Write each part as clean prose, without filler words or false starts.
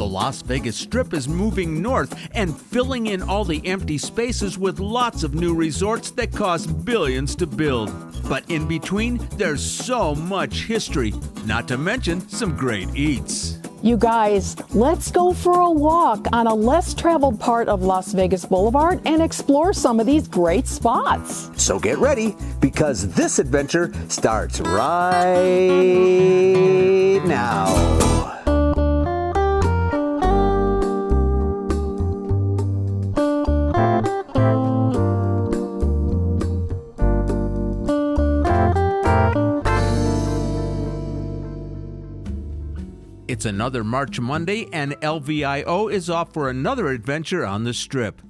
The Las Vegas Strip is moving north and filling in all the empty spaces with lots of new resorts that cost billions to build. But in between, there's so much history, not to mention some great eats. You guys, let's go for a walk on a less traveled part of Las Vegas Boulevard and explore some of these great spots. So get ready, because this adventure starts right now. It's another March Monday, and LVIO is off for another adventure on the Strip.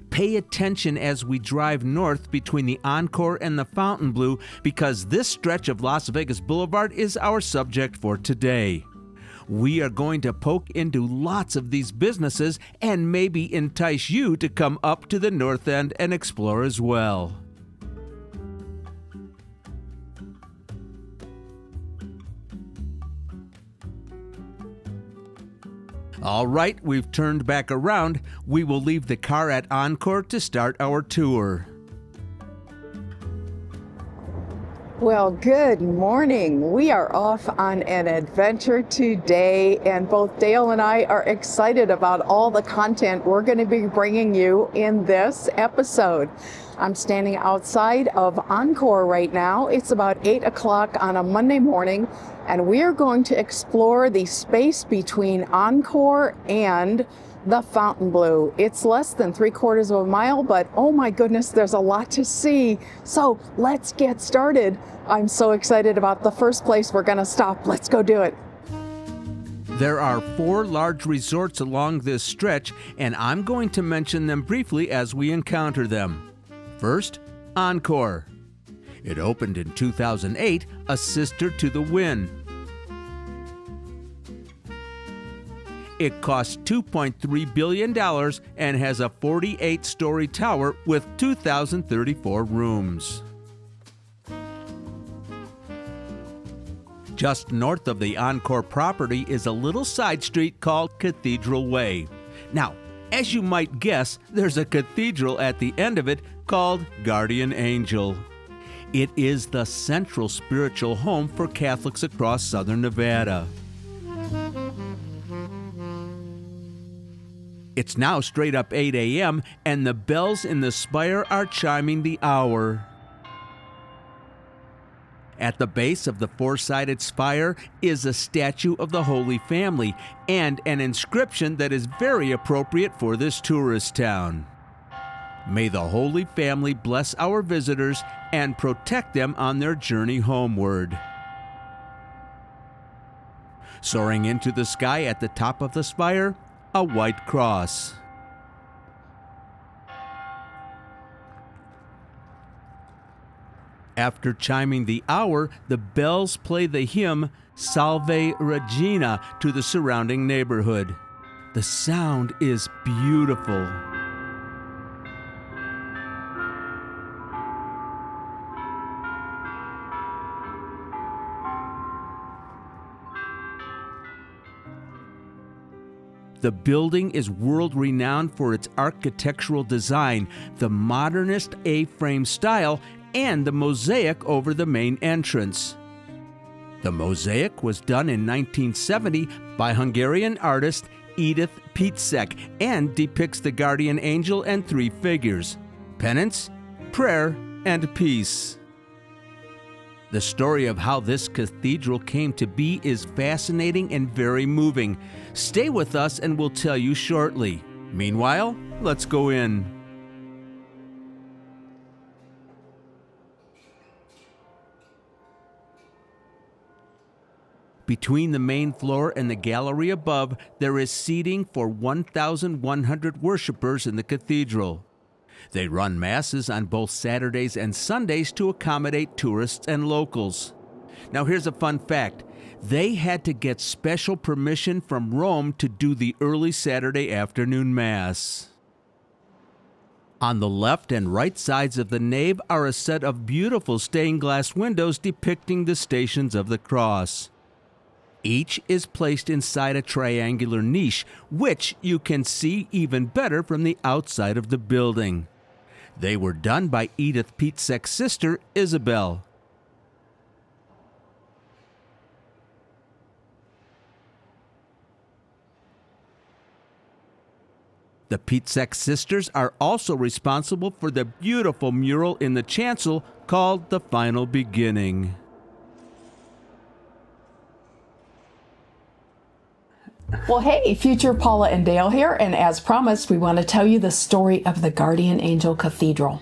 Pay attention as we drive north between the Encore and the Fontainebleau, because this stretch of Las Vegas Boulevard is our subject for today. We are going to poke into lots of these businesses and maybe entice you to come up to the north end and explore as well. All right, we've turned back around. We will leave the car at Encore to start our tour. Well, good morning. We are off on an adventure today, and both Dale and I are excited about all the content we're going to be bringing you in this episode. I'm standing outside of Encore right now. It's about 8 o'clock on a Monday morning, and we are going to explore the space between Encore and the Fontainebleau. It's less than 3/4 of a mile, but oh my goodness, there's a lot to see. So let's get started. I'm so excited about the first place we're going to stop. Let's go do it. There are 4 large resorts along this stretch, and I'm going to mention them briefly as we encounter them. First, Encore. It opened in 2008, a sister to the Wynn. It cost $2.3 billion and has a 48-story tower with 2,034 rooms. Just north of the Encore property is a little side street called Cathedral Way. Now, as you might guess, there's a cathedral at the end of it called Guardian Angel. It is the central spiritual home for Catholics across southern Nevada. It's now straight up 8 a.m., and the bells in the spire are chiming the hour. At the base of the 4-sided spire is a statue of the Holy Family and an inscription that is very appropriate for this tourist town. May the Holy Family bless our visitors and protect them on their journey homeward. Soaring into the sky at the top of the spire, a white cross. After chiming the hour, the bells play the hymn Salve Regina to the surrounding neighborhood. The sound is beautiful. The building is world-renowned for its architectural design, the modernist A-frame style, and the mosaic over the main entrance. The mosaic was done in 1970 by Hungarian artist Edith Pietzek and depicts the guardian angel and 3 figures: penance, prayer, and peace. The story of how this cathedral came to be is fascinating and very moving. Stay with us and we'll tell you shortly. Meanwhile, let's go in. Between the main floor and the gallery above, there is seating for 1,100 worshipers in the cathedral. They run masses on both Saturdays and Sundays to accommodate tourists and locals. Now here's a fun fact. They had to get special permission from Rome to do the early Saturday afternoon Mass. On the left and right sides of the nave are a set of beautiful stained glass windows depicting the Stations of the Cross. Each is placed inside a triangular niche, which you can see even better from the outside of the building. They were done by Edith Pietzek's sister, Isabel. The Pietzek sisters are also responsible for the beautiful mural in the chancel called The Final Beginning. Well, hey, future Paula and Dale here, and as promised, we want to tell you the story of the Guardian Angel Cathedral.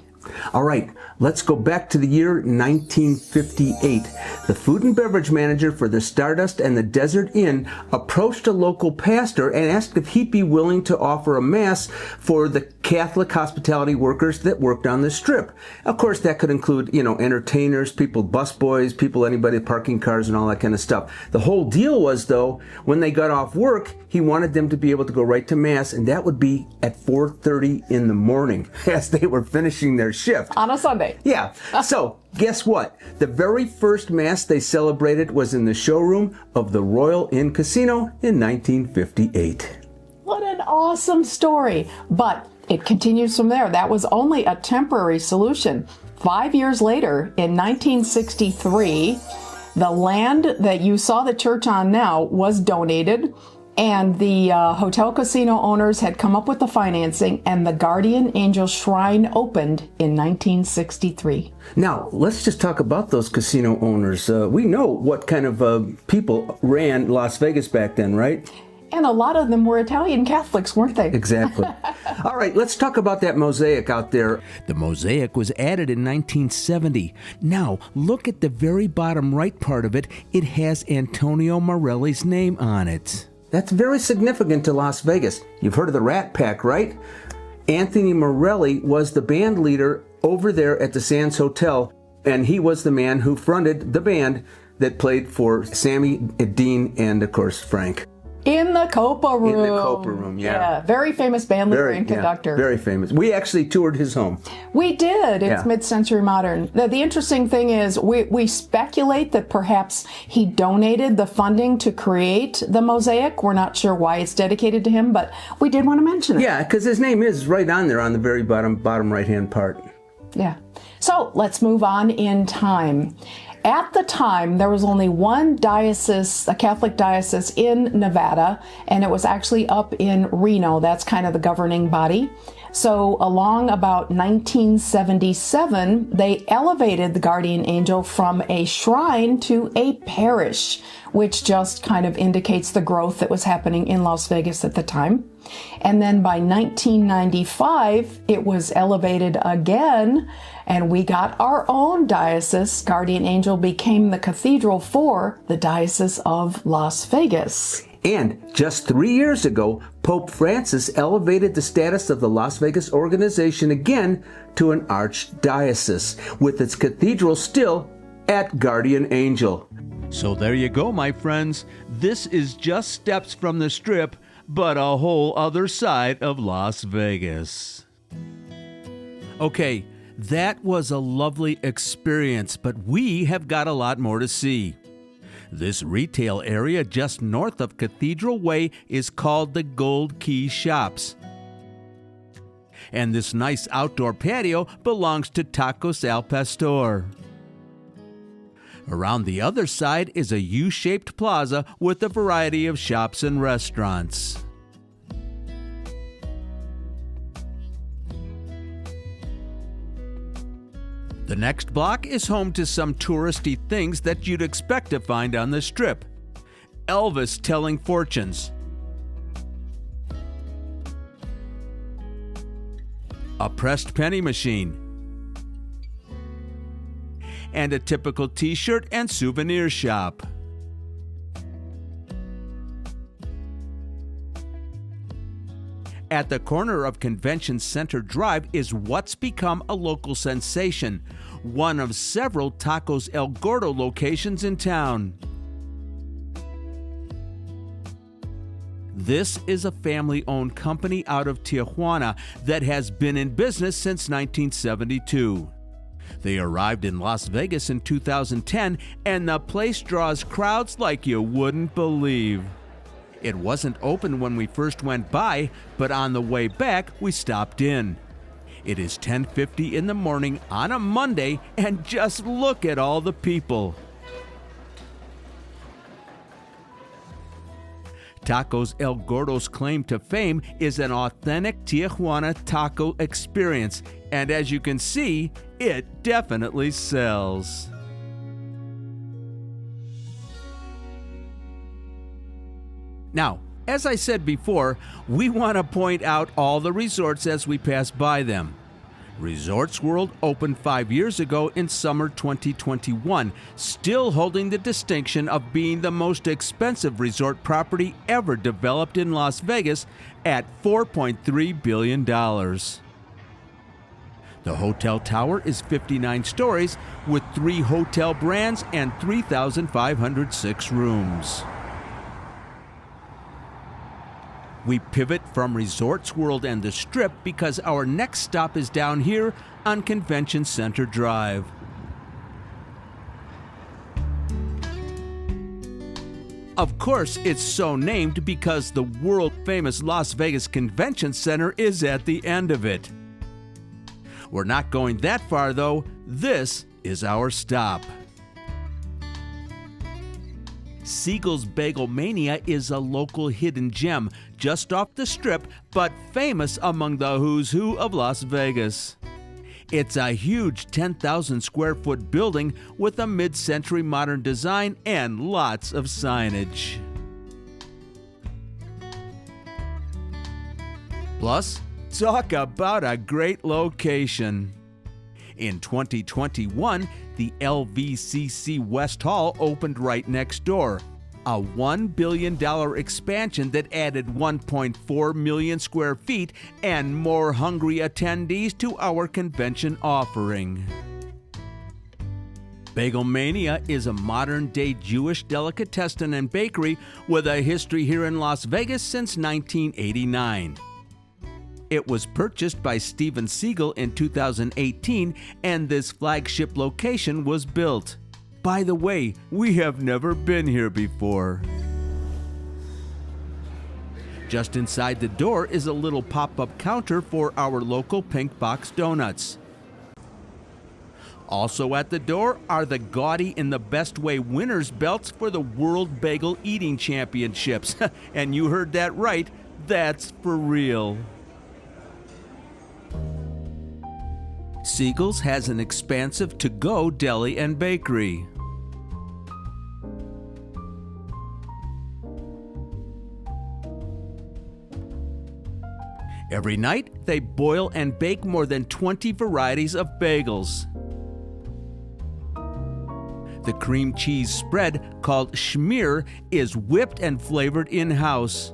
All right, let's go back to the year 1958. The food and beverage manager for the Stardust and the Desert Inn approached a local pastor and asked if he'd be willing to offer a mass for the Catholic hospitality workers that worked on the strip. Of course, that could include, entertainers, people, busboys, people, anybody parking cars and all that kind of stuff. The whole deal was, though, when they got off work, he wanted them to be able to go right to mass, and that would be at 4:30 in the morning as they were finishing their shift. On a Sunday. Yeah. So, guess what? The very first mass they celebrated was in the showroom of the Royal Inn Casino in 1958. What an awesome story. But it continues from there. That was only a temporary solution. 5 years later, in 1963, the land that you saw the church on now was donated, and the hotel casino owners had come up with the financing, and the Guardian Angel Shrine opened in 1963. Now, let's just talk about those casino owners. We know what kind of people ran Las Vegas back then, right? And a lot of them were Italian Catholics, weren't they? Exactly. All right, let's talk about that mosaic out there. The mosaic was added in 1970. Now, look at the very bottom right part of it. It has Antonio Morelli's name on it. That's very significant to Las Vegas. You've heard of the Rat Pack, right? Anthony Morelli was the band leader over there at the Sands Hotel, and he was the man who fronted the band that played for Sammy, Dean, and, of course, Frank. In the Copa Room. In the Copa Room, yeah. Very famous band leader and conductor. Very famous. We actually toured his home. We did. It's mid-century modern. The interesting thing is we speculate that perhaps he donated the funding to create the mosaic. We're not sure why it's dedicated to him, but we did want to mention it. Yeah, because his name is right on there on the very bottom right-hand part. Yeah. So let's move on in time. At the time, there was only one diocese, a Catholic diocese in Nevada, and it was actually up in Reno. That's kind of the governing body. So along about 1977, they elevated the Guardian Angel from a shrine to a parish, which just kind of indicates the growth that was happening in Las Vegas at the time. And then by 1995, it was elevated again, and we got our own diocese. Guardian Angel became the cathedral for the Diocese of Las Vegas. And just 3 years ago, Pope Francis elevated the status of the Las Vegas organization again to an archdiocese, with its cathedral still at Guardian Angel. So there you go, my friends. This is just steps from the Strip, but a whole other side of Las Vegas. Okay, that was a lovely experience, but we have got a lot more to see. This retail area just north of Cathedral Way is called the Gold Key Shops. And this nice outdoor patio belongs to Tacos El Pastor. Around the other side is a U-shaped plaza with a variety of shops and restaurants. The next block is home to some touristy things that you'd expect to find on the Strip. Elvis telling fortunes. A pressed penny machine. And a typical t-shirt and souvenir shop. At the corner of Convention Center Drive is what's become a local sensation, one of several Tacos El Gordo locations in town. This is a family-owned company out of Tijuana that has been in business since 1972. They arrived in Las Vegas in 2010, and the place draws crowds like you wouldn't believe. It wasn't open when we first went by, but on the way back, we stopped in. It is 10:50 in the morning on a Monday, and just look at all the people. Tacos El Gordo's claim to fame is an authentic Tijuana taco experience, and as you can see, it definitely sells. Now, as I said before, we want to point out all the resorts as we pass by them. Resorts World opened 5 years ago in summer 2021, still holding the distinction of being the most expensive resort property ever developed in Las Vegas at $4.3 billion. The hotel tower is 59 stories with 3 hotel brands and 3,506 rooms. We pivot from Resorts World and the Strip because our next stop is down here on Convention Center Drive. Of course, it's so named because the world-famous Las Vegas Convention Center is at the end of it. We're not going that far, though. This is our stop. Siegels Bagelmania is a local hidden gem just off the Strip, but famous among the who's who of Las Vegas. It's a huge 10,000 square foot building with a mid-century modern design and lots of signage. Plus, talk about a great location. In 2021, the LVCC West Hall opened right next door, a $1 billion expansion that added 1.4 million square feet and more hungry attendees to our convention offering. Bagelmania is a modern-day Jewish delicatessen and bakery with a history here in Las Vegas since 1989. It was purchased by Steven Siegel in 2018, and this flagship location was built. By the way, we have never been here before. Just inside the door is a little pop-up counter for our local pink box donuts. Also at the door are the gaudy in the best way winners belts for the World Bagel Eating Championships. And you heard that right, that's for real. Siegels has an expansive to-go deli and bakery. Every night, they boil and bake more than 20 varieties of bagels. The cream cheese spread, called schmear, is whipped and flavored in-house.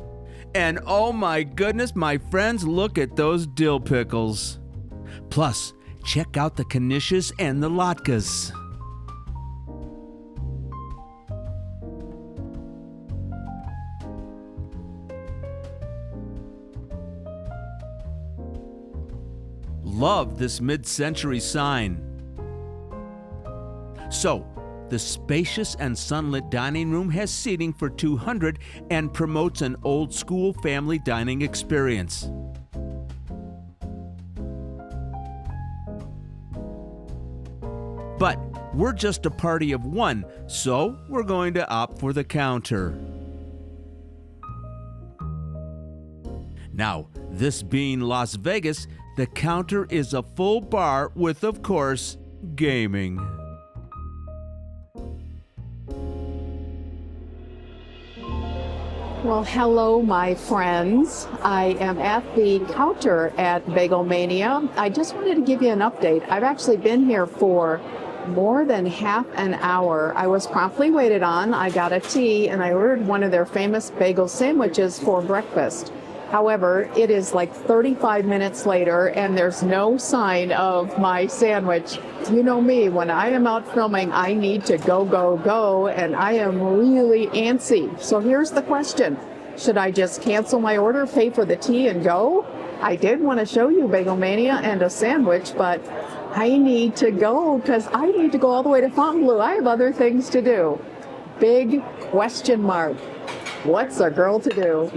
And oh my goodness, my friends, look at those dill pickles. Plus, check out the knishes and the latkes. Love this mid-century sign. So, the spacious and sunlit dining room has seating for 200 and promotes an old-school family dining experience. But we're just a party of one, so we're going to opt for the counter. Now, this being Las Vegas, the counter is a full bar with, of course, gaming. Well, hello, my friends. I am at the counter at Bagelmania. I just wanted to give you an update. I've actually been here for more than half an hour. I was promptly waited on. I got a tea and I ordered one of their famous bagel sandwiches for breakfast. However, it is like 35 minutes later and there's no sign of my sandwich. You know me, when I am out filming, I need to go, go, go, and I am really antsy. So here's the question. Should I just cancel my order, pay for the tea, and go? I did want to show you Bagelmania and a sandwich, but I need to go because I need to go all the way to Fontainebleau. I have other things to do. Big question mark. What's a girl to do?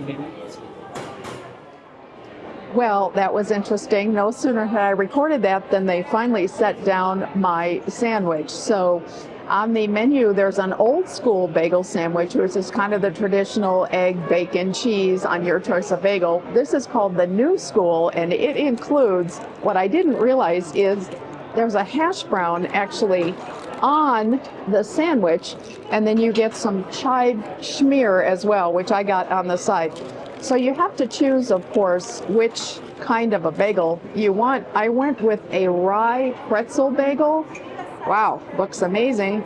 Well, that was interesting. No sooner had I recorded that than they finally set down my sandwich. So on the menu, there's an old school bagel sandwich, which is kind of the traditional egg, bacon, cheese on your choice of bagel. This is called the new school, and it includes, what I didn't realize is there's a hash brown actually on the sandwich, and then you get some chive schmear as well, which I got on the side. So you have to choose, of course, which kind of a bagel you want. I went with a rye pretzel bagel. Wow, looks amazing.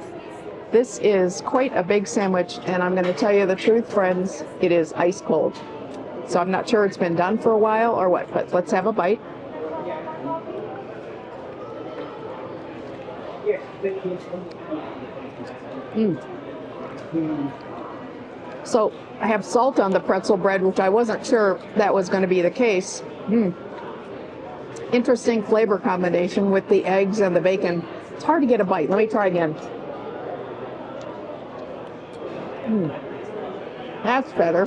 This is quite a big sandwich, and I'm going to tell you the truth, friends, it is ice cold. So I'm not sure it's been done for a while or what, but let's have a bite. So I have salt on the pretzel bread, which I wasn't sure that was going to be the case. Interesting flavor combination with the eggs and the bacon. It's hard to get a bite. Let me try again. That's better.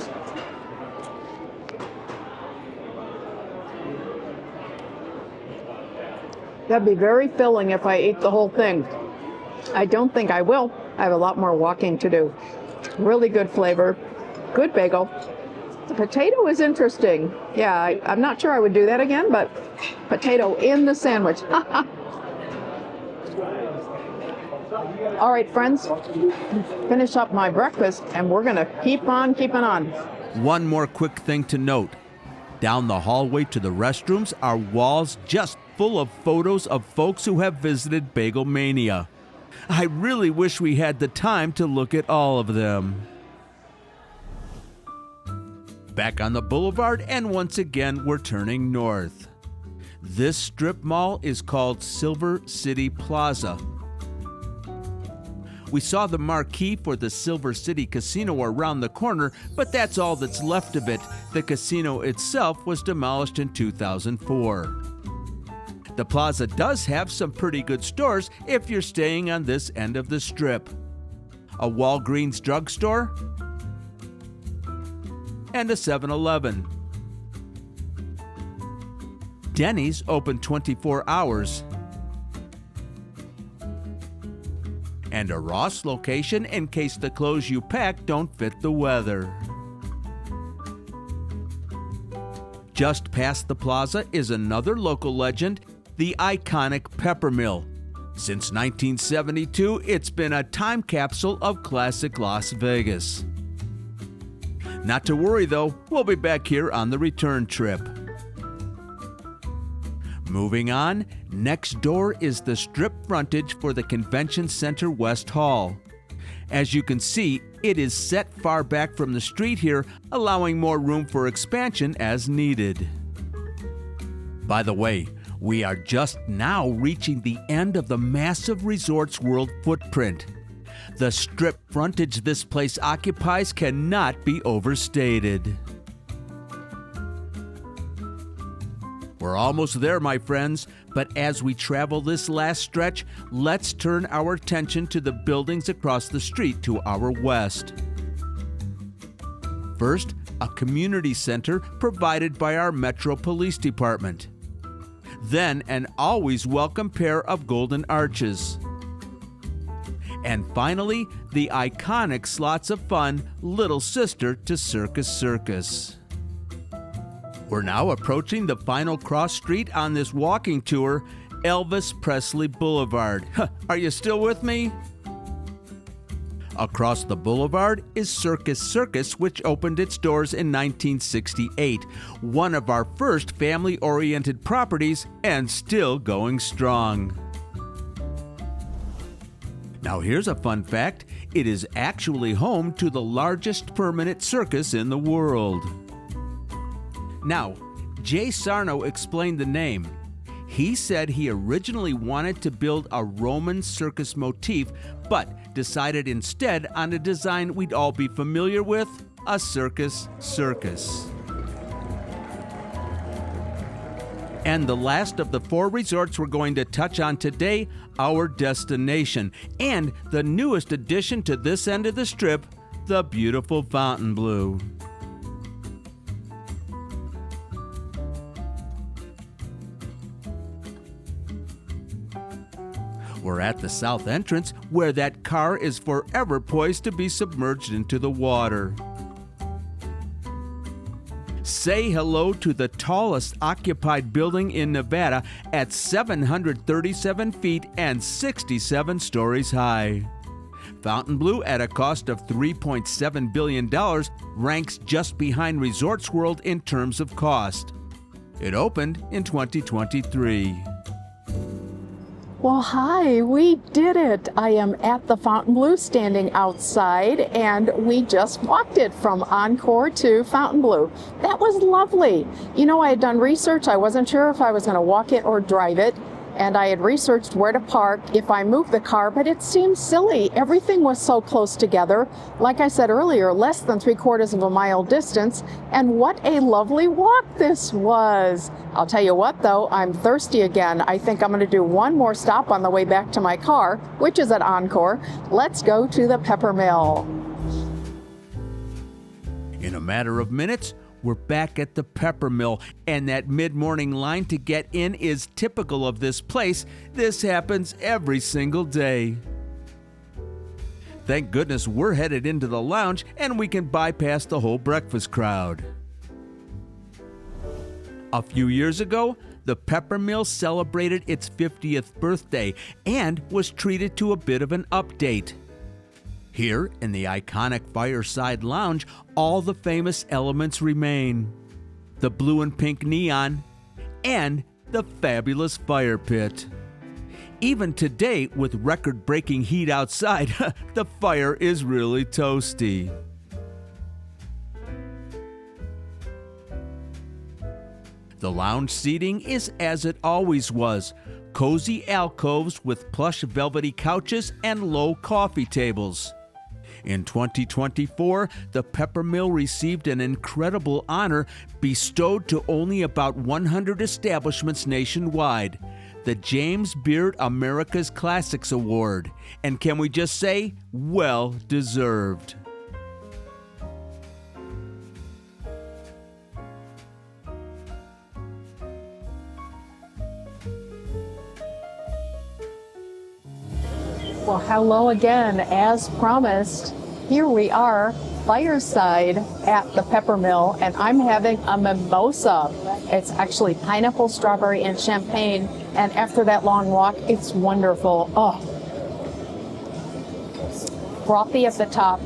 That'd be very filling if I ate the whole thing. I don't think I will. I have a lot more walking to do. Really good flavor. Good bagel. The potato is interesting. Yeah, I'm not sure I would do that again, but potato in the sandwich. All right, friends, finish up my breakfast, and we're going to keep on keeping on. One more quick thing to note. Down the hallway to the restrooms are walls just full of photos of folks who have visited Bagelmania. I really wish we had the time to look at all of them. Back on the boulevard, and once again we're turning north. This strip mall is called Silver City Plaza. We saw the marquee for the Silver City Casino around the corner, but that's all that's left of it. The casino itself was demolished in 2004. The plaza does have some pretty good stores if you're staying on this end of the strip. A Walgreens drugstore and a 7-Eleven. Denny's open 24 hours. And a Ross location in case the clothes you pack don't fit the weather. Just past the plaza is another local legend, the iconic Peppermill. Since 1972, it's been a time capsule of classic Las Vegas. Not to worry though, we'll be back here on the return trip. Moving on, next door is the strip frontage for the Convention Center West Hall. As you can see, it is set far back from the street here, allowing more room for expansion as needed. By the way, we are just now reaching the end of the massive Resorts World footprint. The strip frontage this place occupies cannot be overstated. We're almost there, my friends, but as we travel this last stretch, let's turn our attention to the buildings across the street to our west. First, a community center provided by our Metro Police Department. Then, an always welcome pair of golden arches. And finally, the iconic Slots of Fun little sister to Circus. We're now approaching the final cross street on this walking tour, Elvis Presley Boulevard. Are you still with me? Across the boulevard is Circus, which opened its doors in 1968, one of our first family-oriented properties and still going strong. Now here's a fun fact. It is actually home to the largest permanent circus in the world. Now, Jay Sarno explained the name. He said he originally wanted to build a Roman circus motif, but decided instead on a design we'd all be familiar with, a circus. And the last of the 4 resorts we're going to touch on today, our destination, and the newest addition to this end of the strip, the beautiful Fontainebleau. We're at the south entrance, where that car is forever poised to be submerged into the water. Say hello to the tallest occupied building in Nevada at 737 feet and 67 stories high. Fontainebleau, at a cost of $3.7 billion, ranks just behind Resorts World in terms of cost. It opened in 2023. Well, hi, we did it. I am at the Fontainebleau standing outside, and we just walked it from Encore to Fontainebleau. That was lovely. You know, I had done research. I wasn't sure if I was going to walk it or drive it, and I had researched where to park if I moved the car, but it seemed silly. Everything was so close together. Like I said earlier, less than 3/4 of a mile distance, and what a lovely walk this was. I'll tell you what, though, I'm thirsty again. I think I'm going to do one more stop on the way back to my car, which is at Encore. Let's go to the Peppermill. In a matter of minutes, we're back at the Peppermill, and that mid-morning line to get in is typical of this place. This happens every single day. Thank goodness we're headed into the lounge and we can bypass the whole breakfast crowd. A few years ago, the Peppermill celebrated its 50th birthday and was treated to a bit of an update. Here, in the iconic Fireside Lounge, all the famous elements remain. The blue and pink neon, and the fabulous fire pit. Even today, with record-breaking heat outside, the fire is really toasty. The lounge seating is as it always was, cozy alcoves with plush velvety couches and low coffee tables. In 2024, the Peppermill received an incredible honor bestowed to only about 100 establishments nationwide, the James Beard America's Classics Award. And can we just say, well deserved. Well, hello again. As promised, here we are, Fireside at the Peppermill, and I'm having a mimosa. It's actually pineapple, strawberry, and champagne, and after that long walk, it's wonderful. Oh, frothy at the top,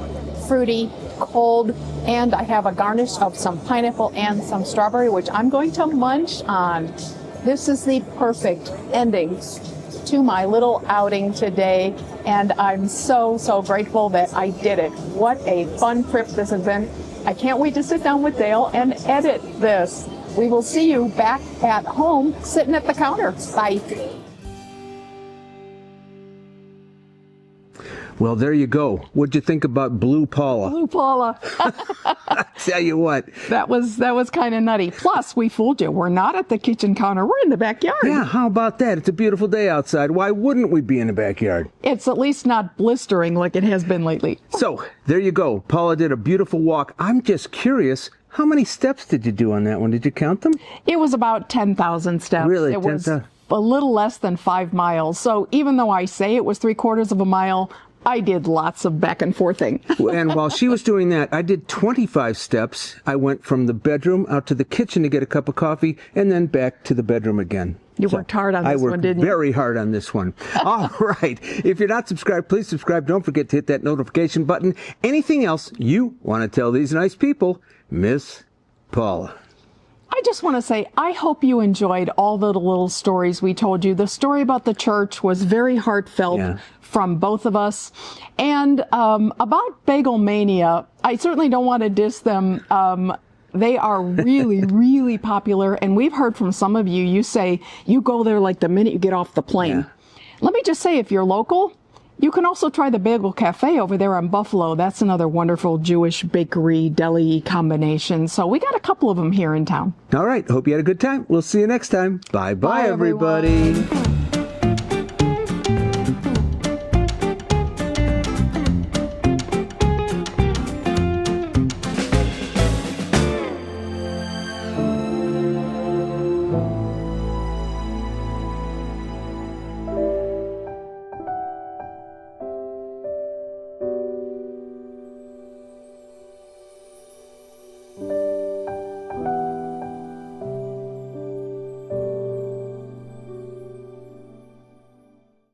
fruity, cold, and I have a garnish of some pineapple and some strawberry, which I'm going to munch on. This is the perfect ending to my little outing today, and I'm so grateful that I did it. What a fun trip this has been. I can't wait to sit down with Dale and edit this. We will see you back at home sitting at the counter. Bye. Well, there you go. What'd you think about Blue Paula? Blue Paula. Tell you what. That was kind of nutty. Plus, we fooled you. We're not at the kitchen counter. We're in the backyard. Yeah, how about that? It's a beautiful day outside. Why wouldn't we be in the backyard? It's at least not blistering like it has been lately. So, there you go. Paula did a beautiful walk. I'm just curious, how many steps did you do on that one? Did you count them? It was about 10,000 steps. Really? It was a little less than 5 miles. So even though I say it was 3/4 of a mile, I did lots of back and forthing. And while she was doing that, I did 25 steps. I went from the bedroom out to the kitchen to get a cup of coffee and then back to the bedroom again. You worked hard on this one, didn't you? I worked very hard on this one. All right. If you're not subscribed, please subscribe. Don't forget to hit that notification button. Anything else you want to tell these nice people, Miss Paula? I just want to say, I hope you enjoyed all the little stories we told you. The story about the church was very heartfelt from both of us. And about Bagelmania, I certainly don't want to diss them. They are really, really popular. And we've heard from some of you, you say you go there like the minute you get off the plane. Yeah. Let me just say, if you're local, You can also try the Bagel Cafe over there on Buffalo. That's another wonderful Jewish bakery deli combination. So we got a couple of them here in town. All right. Hope you had a good time. We'll see you next time. Bye-bye, Bye, everyone. everybody.